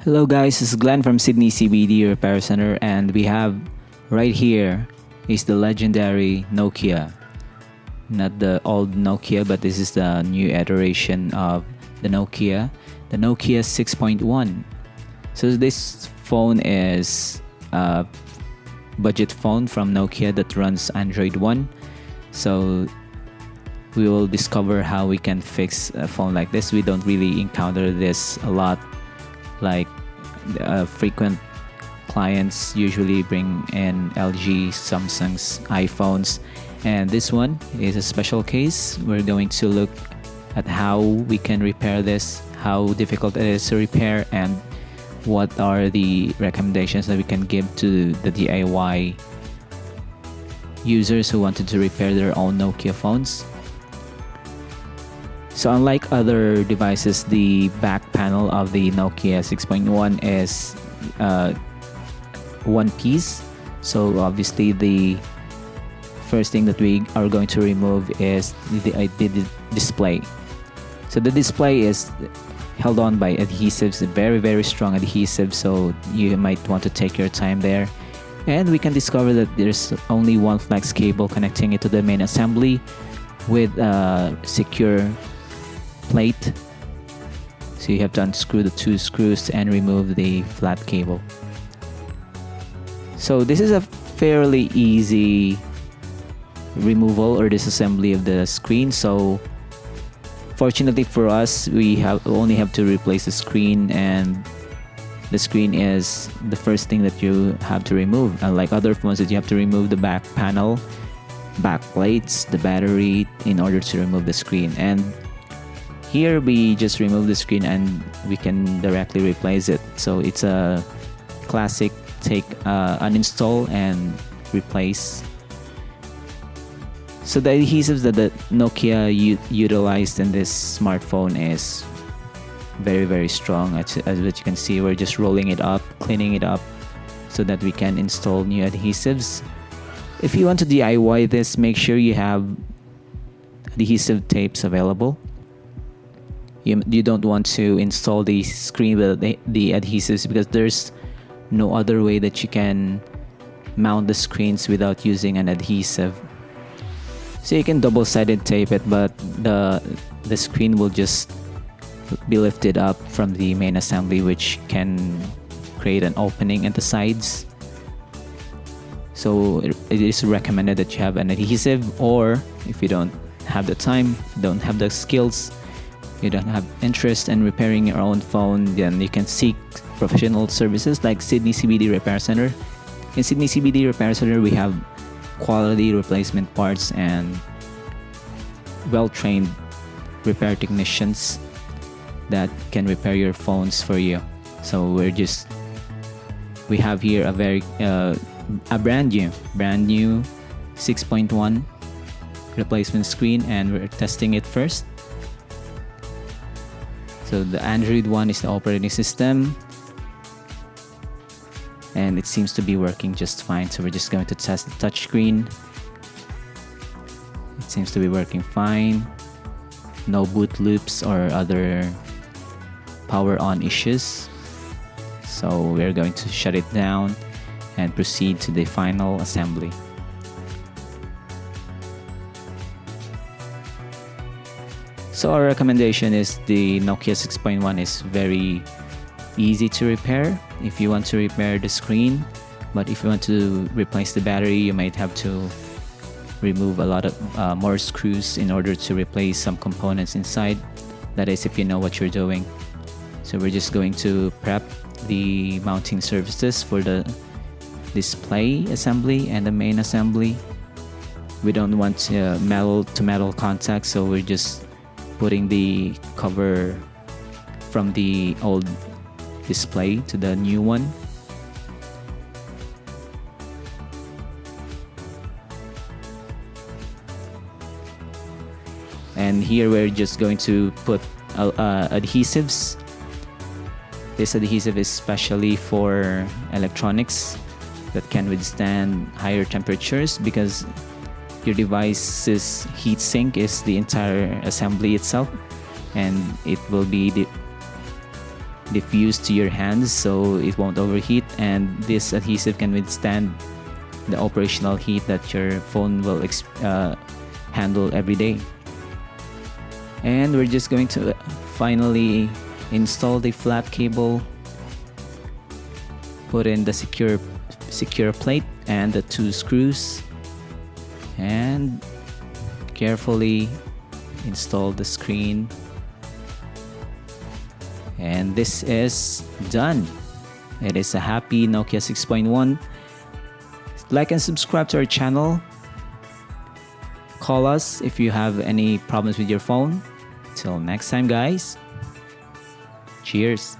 Hello guys, this is Glenn from Sydney CBD Repair Center, and we have right here is the legendary Nokia. Not the old Nokia, but this is the new iteration of the Nokia 6.1. So this phone is a budget phone from Nokia that runs Android 1. So we will discover how we can fix a phone like this. We don't really encounter this a lot, like frequent clients usually bring in LG, Samsung's iPhones, and this one is a special case. We're going to look at how we can repair this, how difficult it is to repair, and what are the recommendations that we can give to the DIY users who wanted to repair their own Nokia phones. So unlike other devices, the back panel of the Nokia 6.1 is one piece. So obviously the first thing that we are going to remove is the display. So the display is held on by adhesives, very strong adhesive, so you might want to take your time there. And we can discover that there's only one flex cable connecting it to the main assembly with a secure plate. So you have to unscrew the two screws and remove the flat cable. So this is a fairly easy removal or disassembly of the screen. So fortunately for us, we only have to replace the screen, and the screen is the first thing that you have to remove. Unlike other phones that you have to remove the back panel, back plates, the battery in order to remove the screen. And here we just remove the screen and we can directly replace it. So it's a classic uninstall and replace. So the adhesives that the Nokia utilized in this smartphone is very strong. As what you can see, we're just rolling it up, cleaning it up so that we can install new adhesives. If you want to DIY this, make sure you have adhesive tapes available. You don't want to install the screen with the adhesives, because there's no other way that you can mount the screens without using an adhesive. So you can double-sided tape it, but the screen will just be lifted up from the main assembly, which can create an opening at the sides. So it is recommended that you have an adhesive, or if you don't have the time, don't have the skills, you don't have interest in repairing your own phone, then you can seek professional services like Sydney CBD Repair Center. In Sydney CBD Repair Center, we have quality replacement parts and well-trained repair technicians that can repair your phones for you. So we have here a brand new 6.1 replacement screen, and we're testing it first. So the Android one is the operating system, and it seems to be working just fine. So we're just going to test the touchscreen. It seems to be working fine. No boot loops or other power on issues. So we're going to shut it down and proceed to the final assembly. So our recommendation is the Nokia 6.1 is very easy to repair if you want to repair the screen. But if you want to replace the battery, you might have to remove a lot of more screws in order to replace some components inside. That is, if you know what you're doing. So we're just going to prep the mounting surfaces for the display assembly and the main assembly. We don't want metal to metal contact, so we're just putting the cover from the old display to the new one. And here we're just going to put adhesives. This adhesive is specially for electronics that can withstand higher temperatures, because your device's heat sink is the entire assembly itself, and it will be diffuse to your hands so it won't overheat, and this adhesive can withstand the operational heat that your phone will handle every day. And we're just going to finally install the flat cable, put in the secure plate and the 2 screws, and carefully install the screen. And this is done. It is a happy Nokia 6.1. Like and subscribe to our channel. Call us if you have any problems with your phone. Till next time, guys. Cheers.